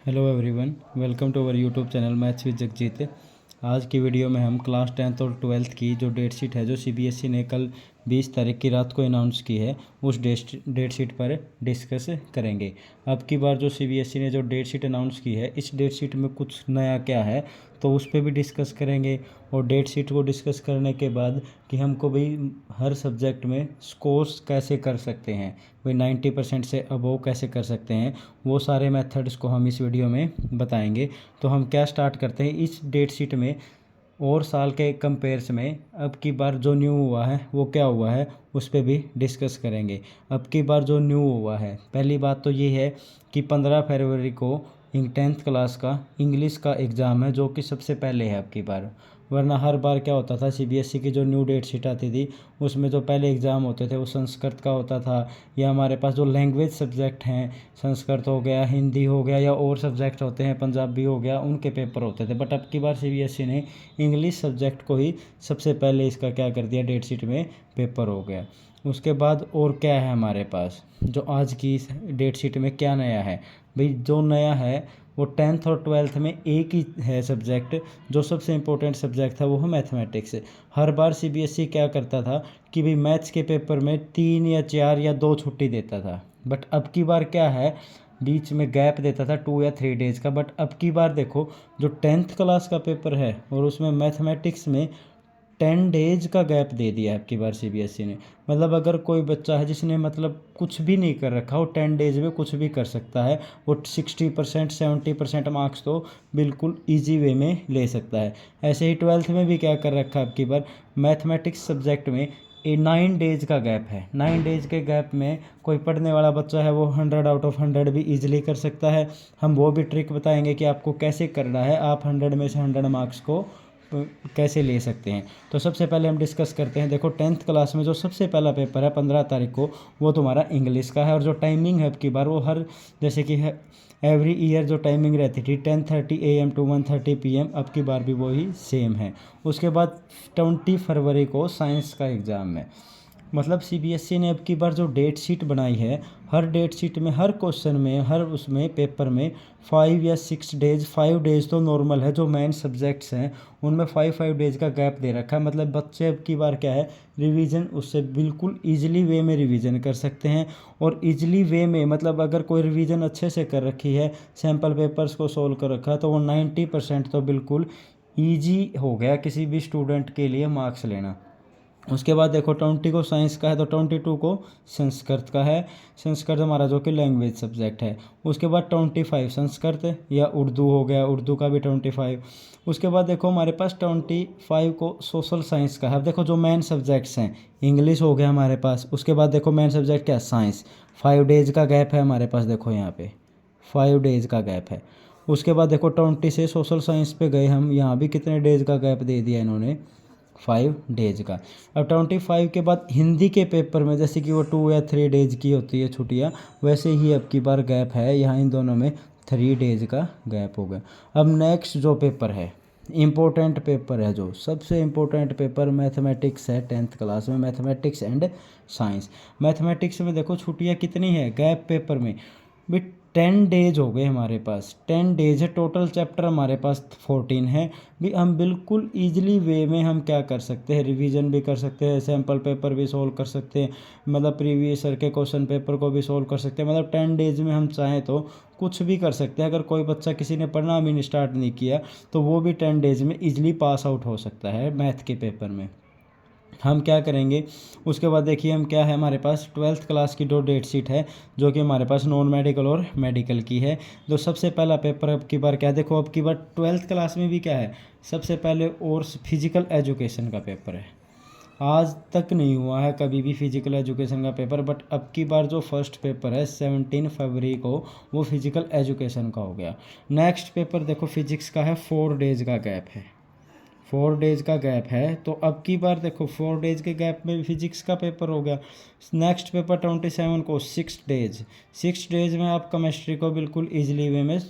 Hello everyone, welcome to our YouTube channel maths with Jagjeet. आज की video में हम क्लास 10th और 12th की जो डेट शीट है जो सीबीएसई ने कल 20 तारीख की रात को अनाउंस की है उस डेट शीट पर डिस्कस करेंगे। अब की बार जो सीबीएसई ने जो डेट शीट अनाउंस की है इस डेट शीट में कुछ नया क्या है तो उस पर भी डिस्कस करेंगे। और डेट शीट को डिस्कस करने के बाद कि हमको भाई हर सब्जेक्ट में स्कोर्स कैसे कर सकते हैं, भाई 90% से अबोव कैसे कर सकते हैं, वो सारे मेथड्स को हम इस वीडियो में बताएंगे। तो हम क्या स्टार्ट करते हैं इस डेट शीट में और साल के कंपेयर्स में अब की बार जो न्यू हुआ है वो क्या हुआ है उस पर भी डिस्कस करेंगे। अब की बार जो न्यू हुआ है, पहली बात तो ये है कि 15 फरवरी को 10th क्लास का इंग्लिश का एग्ज़ाम है जो कि सबसे पहले है अब की बार। वरना हर बार क्या होता था, सीबीएसई की जो न्यू डेट शीट आती थी उसमें जो पहले एग्ज़ाम होते थे वो संस्कृत का होता था, या हमारे पास जो लैंग्वेज सब्जेक्ट हैं संस्कृत हो गया, हिंदी हो गया, या और सब्जेक्ट होते हैं पंजाबी हो गया, उनके पेपर होते थे। बट अब की बार सीबीएसई ने इंग्लिश सब्जेक्ट को ही सबसे पहले इसका क्या कर दिया, डेट शीट में पेपर हो गया। उसके बाद और क्या है हमारे पास, जो आज की इस डेट शीट में क्या नया है, भाई जो नया है वो 10th और 12th में एक ही है सब्जेक्ट, जो सबसे इम्पोर्टेंट सब्जेक्ट था वो है मैथमेटिक्स। हर बार सीबीएसई क्या करता था कि भाई मैथ्स के पेपर में 3 या 4 या 2 छुट्टी देता था, बट अब की बार क्या है बीच में गैप देता था 2 या 3 डेज़ का। बट अब की बार देखो जो 10th क्लास का पेपर है और उसमें मैथमेटिक्स में 10 डेज का गैप दे दिया है अब की बार सीबीएसई ने। मतलब अगर कोई बच्चा है जिसने मतलब कुछ भी नहीं कर रखा, वो 10 डेज में कुछ भी कर सकता है, वो 60% 70% मार्क्स तो बिल्कुल इजी वे में ले सकता है। ऐसे ही 12th में भी क्या कर रखा है अब की बार, मैथमेटिक्स सब्जेक्ट में 9 डेज का गैप है। 9 डेज के गैप में कोई पढ़ने वाला बच्चा है वो 100 आउट ऑफ 100 भी ईजिली कर सकता है। हम वो भी ट्रिक बताएंगे कि आपको कैसे करना है, आप 100 में से 100 मार्क्स को कैसे ले सकते हैं। तो सबसे पहले हम डिस्कस करते हैं। देखो 10th क्लास में जो सबसे पहला पेपर है 15 तारीख को वो तुम्हारा इंग्लिश का है, और जो टाइमिंग है अब की बार वो हर जैसे कि है एवरी ईयर जो टाइमिंग रहती थी 10:30 AM to 1:30 PM, अब की बार भी वही सेम है। उसके बाद 20 फरवरी को साइंस का एग्ज़ाम है। मतलब सीबीएसई ने अब की बार जो डेट शीट बनाई है, हर डेट शीट में हर क्वेश्चन में हर उसमें पेपर में 5 या 6 डेज, 5 डेज तो नॉर्मल है, जो मेन सब्जेक्ट्स हैं उनमें 5 डेज का गैप दे रखा है। मतलब बच्चे अब की बार क्या है रिवीजन उससे बिल्कुल ईजिली वे में रिवीजन कर सकते हैं। और ईजिली वे में मतलब अगर कोई रिवीजन अच्छे से कर रखी है, सैम्पल पेपर्स को सोल्व कर रखा है, तो वो 90% तो बिल्कुल ईजी हो गया किसी भी स्टूडेंट के लिए मार्क्स लेना। उसके बाद देखो 20 को साइंस का है तो 22 को संस्कृत का है। संस्कृत हमारा जो कि लैंग्वेज सब्जेक्ट है। उसके बाद 25 संस्कृत या उर्दू हो गया, उर्दू का भी 25। उसके बाद देखो हमारे पास 25 को सोशल साइंस का है। अब देखो जो मेन सब्जेक्ट्स हैं, इंग्लिश हो गया हमारे पास, उसके बाद देखो मेन सब्जेक्ट क्या है, साइंस। 5 डेज का गैप है हमारे पास, देखो यहाँ पे 5 डेज का गैप है। उसके बाद देखो 20 से सोशल साइंस पे गए हम, यहाँ भी कितने डेज का गैप दे दिया इन्होंने, 5 डेज का। अब 25 के बाद हिंदी के पेपर में जैसे कि वो 2 या 3 डेज की होती है छुट्टियाँ, वैसे ही अब की बार गैप है यहाँ इन दोनों में 3 डेज का गैप हो गया। अब नेक्स्ट जो पेपर है इम्पोर्टेंट पेपर है, जो सबसे इम्पोर्टेंट पेपर मैथमेटिक्स है 10th क्लास में, मैथमेटिक्स एंड साइंस। मैथमेटिक्स में देखो छुट्टियाँ कितनी है गैप पेपर में भी, 10 डेज हो गए हमारे पास, 10 डेज है। टोटल चैप्टर हमारे पास 14 है। भी हम बिल्कुल ईजिली वे में हम क्या कर सकते हैं, रिवीजन भी कर सकते हैं, सैम्पल पेपर भी सोल्व कर सकते हैं, मतलब प्रीवियस ईयर के क्वेश्चन पेपर को भी सोल्व कर सकते हैं। मतलब 10 डेज में हम चाहें तो कुछ भी कर सकते हैं। अगर कोई बच्चा किसी ने पढ़ना भी नहीं स्टार्ट नहीं किया तो वो भी 10 डेज में ईजिली पास आउट हो सकता है मैथ के पेपर में। हम क्या करेंगे उसके बाद देखिए हम क्या है हमारे पास 12th क्लास की जो डेट शीट है जो कि हमारे पास नॉन मेडिकल और मेडिकल की है। जो सबसे पहला पेपर अब की बार क्या है, देखो अब की बार 12th क्लास में भी क्या है, सबसे पहले और फिजिकल एजुकेशन का पेपर है। आज तक नहीं हुआ है कभी भी फिजिकल एजुकेशन का पेपर, बट अब की बार जो फर्स्ट पेपर है 17 फरवरी को वो फिजिकल एजुकेशन का हो गया। नेक्स्ट पेपर देखो फिजिक्स का है, 4 डेज का गैप है, 4 डेज का गैप है। तो अब की बार देखो 4 डेज के गैप में फिजिक्स का पेपर हो गया। नेक्स्ट पेपर 27 को 6 डेज, 6 डेज में आप केमिस्ट्री को बिल्कुल ईजिली वे में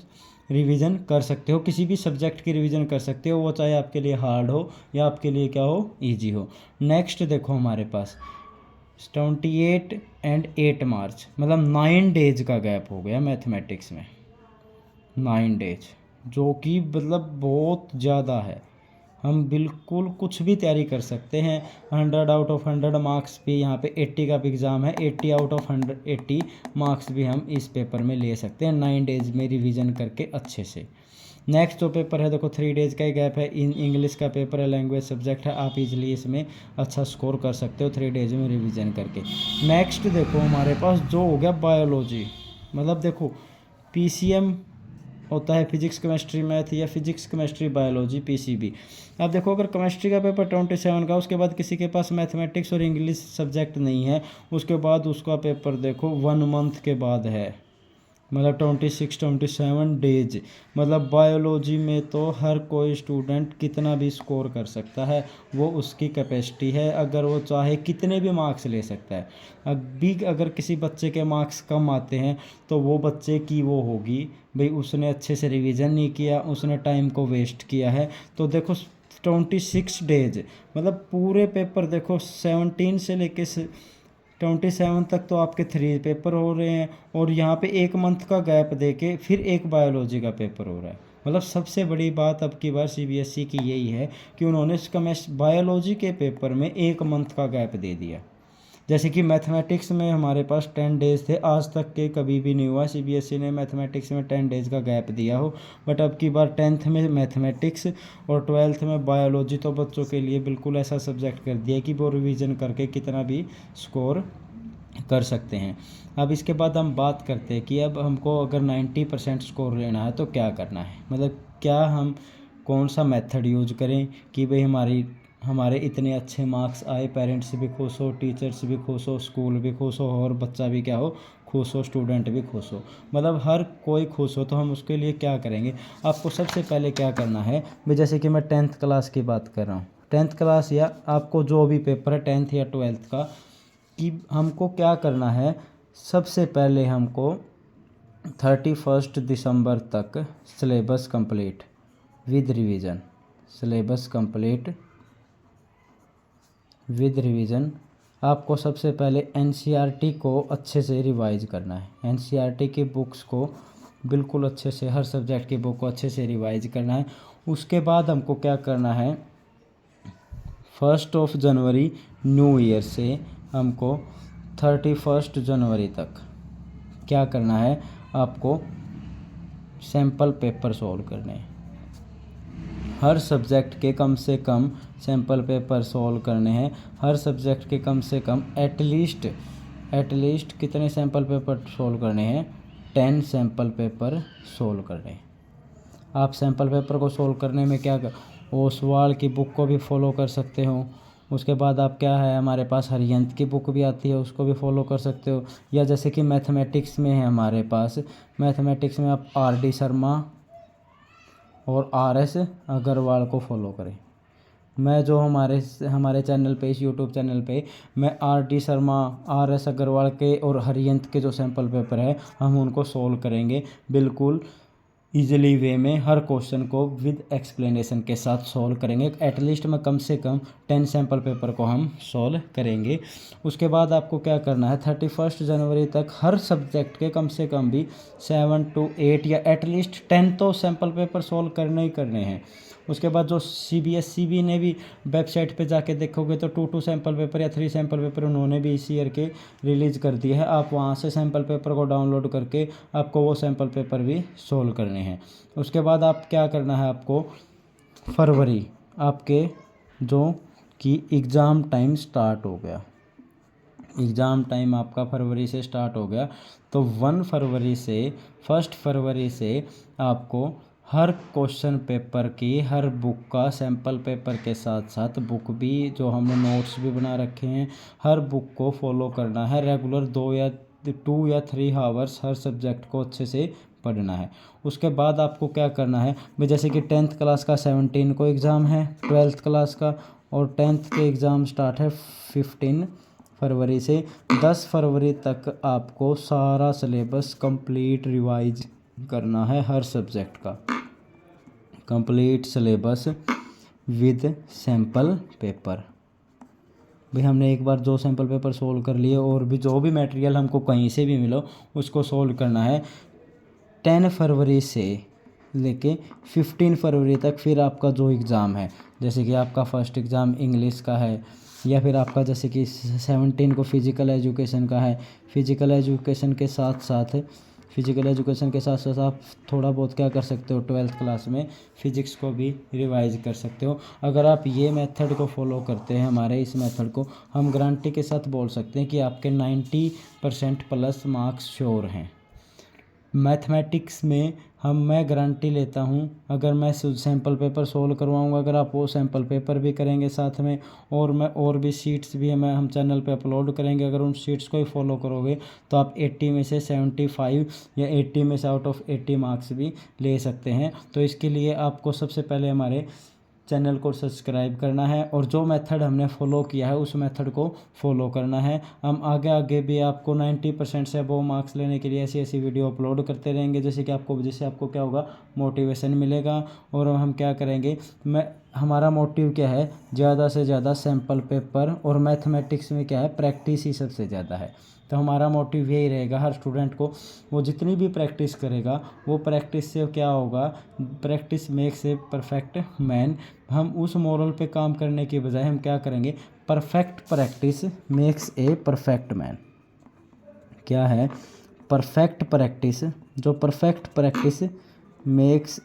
रिवीजन कर सकते हो, किसी भी सब्जेक्ट की रिवीजन कर सकते हो, वो चाहे आपके लिए हार्ड हो या आपके लिए क्या हो, ईजी हो। नेक्स्ट देखो हमारे पास 28 एंड 8 मार्च, मतलब 9 डेज का गैप हो गया मैथमेटिक्स में, 9 डेज, जो कि मतलब बहुत ज़्यादा है। हम बिल्कुल कुछ भी तैयारी कर सकते हैं। 100 आउट ऑफ 100 मार्क्स भी यहाँ पे 80 का भी एग्ज़ाम है, 80 आउट ऑफ 180 मार्क्स भी हम इस पेपर में ले सकते हैं 9 डेज में रिवीजन करके अच्छे से। नेक्स्ट जो पेपर है देखो 3 डेज का ही गैप है, इन इंग्लिश का पेपर है, लैंग्वेज सब्जेक्ट है, आप इजीली इसमें अच्छा स्कोर कर सकते हो 3 डेज में रिवीजन करके। नेक्स्ट देखो हमारे पास जो हो गया बायोलॉजी, मतलब देखो पीसीएम होता है फिजिक्स केमिस्ट्री मैथ, या फिजिक्स केमिस्ट्री बायोलॉजी पीसीबी। अब देखो अगर केमिस्ट्री का पेपर 27 का, उसके बाद किसी के पास मैथमेटिक्स और इंग्लिश सब्जेक्ट नहीं है, उसके बाद उसका पेपर देखो 1 मंथ के बाद है, मतलब 27 डेज। मतलब बायोलॉजी में तो हर कोई स्टूडेंट कितना भी स्कोर कर सकता है, वो उसकी कैपेसिटी है, अगर वो चाहे कितने भी मार्क्स ले सकता है। अभी अगर किसी बच्चे के मार्क्स कम आते हैं तो वो बच्चे की वो होगी भाई उसने अच्छे से रिवीजन नहीं किया, उसने टाइम को वेस्ट किया है। तो देखो 26 डेज, मतलब पूरे पेपर देखो 17 से लेके 27 तक तो आपके 3 पेपर हो रहे हैं, और यहाँ पे 1 मंथ का गैप देके फिर एक बायोलॉजी का पेपर हो रहा है। मतलब सबसे बड़ी बात अब की बार सीबीएसई की यही है कि उन्होंने बायोलॉजी के पेपर में 1 मंथ का गैप दे दिया। जैसे कि मैथमेटिक्स में हमारे पास 10 डेज थे, आज तक के कभी भी नहीं हुआ सीबीएसई ने मैथमेटिक्स में 10 डेज का गैप दिया हो। बट अब की बार 10th में मैथमेटिक्स और 12th में बायोलॉजी तो बच्चों के लिए बिल्कुल ऐसा सब्जेक्ट कर दिया कि वो रिवीजन करके कितना भी स्कोर कर सकते हैं। अब इसके बाद हम बात करते हैं कि अब हमको अगर 90% स्कोर लेना है तो क्या करना है, मतलब क्या हम कौन सा मेथड यूज करें कि भाई हमारे इतने अच्छे मार्क्स आए, पेरेंट्स भी खुश हो, टीचर्स भी खुश हो, स्कूल भी खुश हो, और बच्चा भी क्या हो, खुश हो, स्टूडेंट भी खुश हो, मतलब हर कोई खुश हो। तो हम उसके लिए क्या करेंगे, आपको सबसे पहले क्या करना है भाई, जैसे कि मैं 10th क्लास की बात कर रहा हूँ, 10th क्लास या आपको जो भी पेपर है 10th या 12th का, कि हमको क्या करना है। सबसे पहले हमको 31 दिसंबर तक syllabus complete with revision, syllabus complete with revision. आपको सबसे पहले एनसीईआरटी को अच्छे से रिवाइज करना है, एनसीईआरटी की बुक्स को बिल्कुल अच्छे से, हर सब्जेक्ट की बुक को अच्छे से रिवाइज करना है। उसके बाद हमको क्या करना है, 1 जनवरी न्यू ईयर से हमको 31 जनवरी तक क्या करना है, आपको सैम्पल पेपर सॉल्व करने हैं। हर सब्जेक्ट के कम से कम सैम्पल पेपर सॉल्व करने हैं, हर सब्जेक्ट के कम से कम एटलीस्ट कितने सैम्पल पेपर सॉल्व करने हैं, 10 सैम्पल पेपर सॉल्व करने हैं। आप सैम्पल पेपर को सॉल्व करने में क्या ओसवाल की बुक को भी फॉलो कर सकते हो। उसके बाद आप क्या है, हमारे पास हरियंत की बुक भी आती है, उसको भी फॉलो कर सकते हो। या जैसे कि मैथमेटिक्स में है हमारे पास, मैथमेटिक्स में आप आर.डी. शर्मा और आर.एस. अग्रवाल को फॉलो करें। मैं जो हमारे चैनल पे, इस यूट्यूब चैनल पे मैं आर.डी. शर्मा, आर.एस. अग्रवाल के और हरियंत के जो सैम्पल पेपर है हम उनको सॉल्व करेंगे बिल्कुल ईजिली वे में, हर क्वेश्चन को विद एक्सप्लेनेशन के साथ सॉल्व करेंगे। एटलीस्ट में कम से कम 10 सैम्पल पेपर को हम सॉल्व करेंगे। उसके बाद आपको क्या करना है, 31 जनवरी तक हर सब्जेक्ट के कम से कम भी 7 to 8 या एटलीस्ट 10 तो सैम्पल पेपर सॉल्व करने ही करने हैं। उसके बाद जो सीबीएसई ने भी वेबसाइट पे जाके देखोगे तो 2 सैम्पल पेपर या 3 सैम्पल पेपर उन्होंने भी इस ईयर के रिलीज़ कर दिए हैं। आप वहाँ से सैम्पल पेपर को डाउनलोड करके आपको वो सैम्पल पेपर भी सोल्व करने हैं। उसके बाद आप क्या करना है, आपको फरवरी आपके जो कि एग्ज़ाम टाइम स्टार्ट हो गया, एग्ज़ाम टाइम आपका फरवरी से स्टार्ट हो गया, तो 1 फरवरी से आपको हर क्वेश्चन पेपर की, हर बुक का सैम्पल पेपर के साथ साथ बुक भी, जो हमने नोट्स भी बना रखे हैं, हर बुक को फॉलो करना है। रेगुलर 2 या 3 आवर्स हर सब्जेक्ट को अच्छे से पढ़ना है। उसके बाद आपको क्या करना है, जैसे कि 10th क्लास का 17 को एग्ज़ाम है, 12th क्लास का, और 10th के एग्ज़ाम स्टार्ट है 15 फरवरी से। 10 फरवरी तक आपको सारा सिलेबस कंप्लीट रिवाइज करना है, हर सब्जेक्ट का complete syllabus with sample paper. भाई हमने एक बार जो सैम्पल पेपर सोल्व कर लिए, और भी जो भी मटेरियल हमको कहीं से भी मिलो उसको सोल्व करना है। 10 फरवरी से लेके 15 फरवरी तक फिर आपका जो एग्ज़ाम है, जैसे कि आपका फर्स्ट एग्ज़ाम इंग्लिश का है, या फिर आपका जैसे कि 17 को फिज़िकल एजुकेशन का है। फिज़िकल एजुकेशन के साथ साथ आप थोड़ा बहुत क्या कर सकते हो, 12th क्लास में फ़िज़िक्स को भी रिवाइज़ कर सकते हो। अगर आप ये मेथड को फॉलो करते हैं, हमारे इस मेथड को, हम गारंटी के साथ बोल सकते हैं कि आपके 90% प्लस मार्क्स श्योर हैं। मैथमेटिक्स में मैं गारंटी लेता हूँ, अगर मैं सैम्पल पेपर सोल्व करवाऊँगा, अगर आप वो सैम्पल पेपर भी करेंगे साथ में, और भी शीट्स भी हम चैनल पे अपलोड करेंगे, अगर उन शीट्स को ही फॉलो करोगे तो आप 80 में से 75 या 80 में से आउट ऑफ 80 मार्क्स भी ले सकते हैं। तो इसके लिए आपको सबसे पहले हमारे चैनल को सब्सक्राइब करना है, और जो मेथड हमने फॉलो किया है उस मेथड को फॉलो करना है। हम आगे भी आपको 90% से अबव मार्क्स लेने के लिए ऐसी वीडियो अपलोड करते रहेंगे, जैसे आपको क्या होगा, मोटिवेशन मिलेगा। और हम क्या करेंगे, हमारा मोटिव क्या है, ज़्यादा से ज़्यादा सैम्पल पेपर, और मैथमेटिक्स में क्या है, प्रैक्टिस ही सबसे ज़्यादा है। तो हमारा मोटिव यही रहेगा, हर स्टूडेंट को वो जितनी भी प्रैक्टिस करेगा, वो प्रैक्टिस से क्या होगा, practice makes a perfect man. हम उस मोरल पे काम करने के बजाय हम क्या करेंगे, perfect practice makes a perfect man. क्या है, परफेक्ट प्रैक्टिस, जो perfect practice makes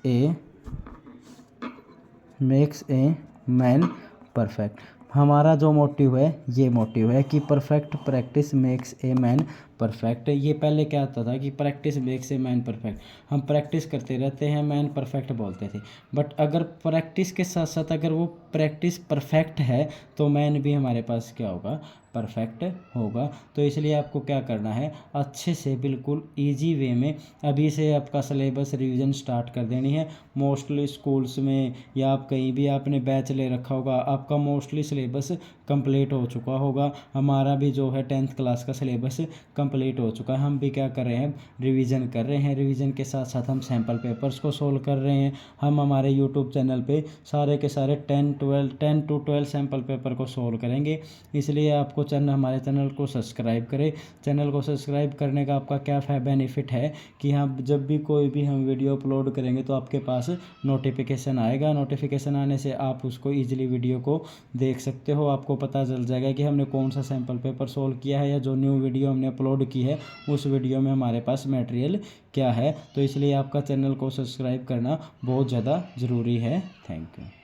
a man perfect. हमारा जो मोटिव है, ये मोटिव है कि perfect practice makes a man perfect. ये पहले क्या आता था कि practice makes a man perfect, हम प्रैक्टिस करते रहते हैं, मैन परफेक्ट बोलते थे। बट अगर प्रैक्टिस के साथ साथ अगर वो प्रैक्टिस परफेक्ट है तो मैन भी हमारे पास क्या होगा, परफेक्ट होगा। तो इसलिए आपको क्या करना है, अच्छे से बिल्कुल इजी वे में अभी से आपका सिलेबस रिवीजन स्टार्ट कर देनी है। मोस्टली स्कूल्स में या आप कहीं भी आपने बैच ले रखा होगा, आपका मोस्टली सिलेबस कंप्लीट हो चुका होगा। हमारा भी जो है 10th क्लास का सिलेबस कंप्लीट हो चुका है। हम भी क्या कर रहे हैं, रिवीजन कर रहे हैं। रिवीजन के साथ साथ हम सैम्पल पेपर्स को सोल्व कर रहे हैं। हम हमारे यूट्यूब चैनल पे सारे के सारे 10 to 12 सैम्पल पेपर को सोल्व करेंगे। इसलिए आपको हमारे चैनल को सब्सक्राइब करें। चैनल को सब्सक्राइब करने का आपका क्या बेनिफिट है कि हम जब भी कोई भी हम वीडियो अपलोड करेंगे तो आपके पास नोटिफिकेशन आएगा। नोटिफिकेशन आने से आप उसको ईजिली वीडियो को देख सकते हो। आपको पता चल जाएगा कि हमने कौन सा सैम्पल पेपर सोल्व किया है, या जो न्यू वीडियो हमने अपलोड की है उस वीडियो में हमारे पास मटेरियल क्या है। तो इसलिए आपका चैनल को सब्सक्राइब करना बहुत ज़्यादा ज़रूरी है। Thank you.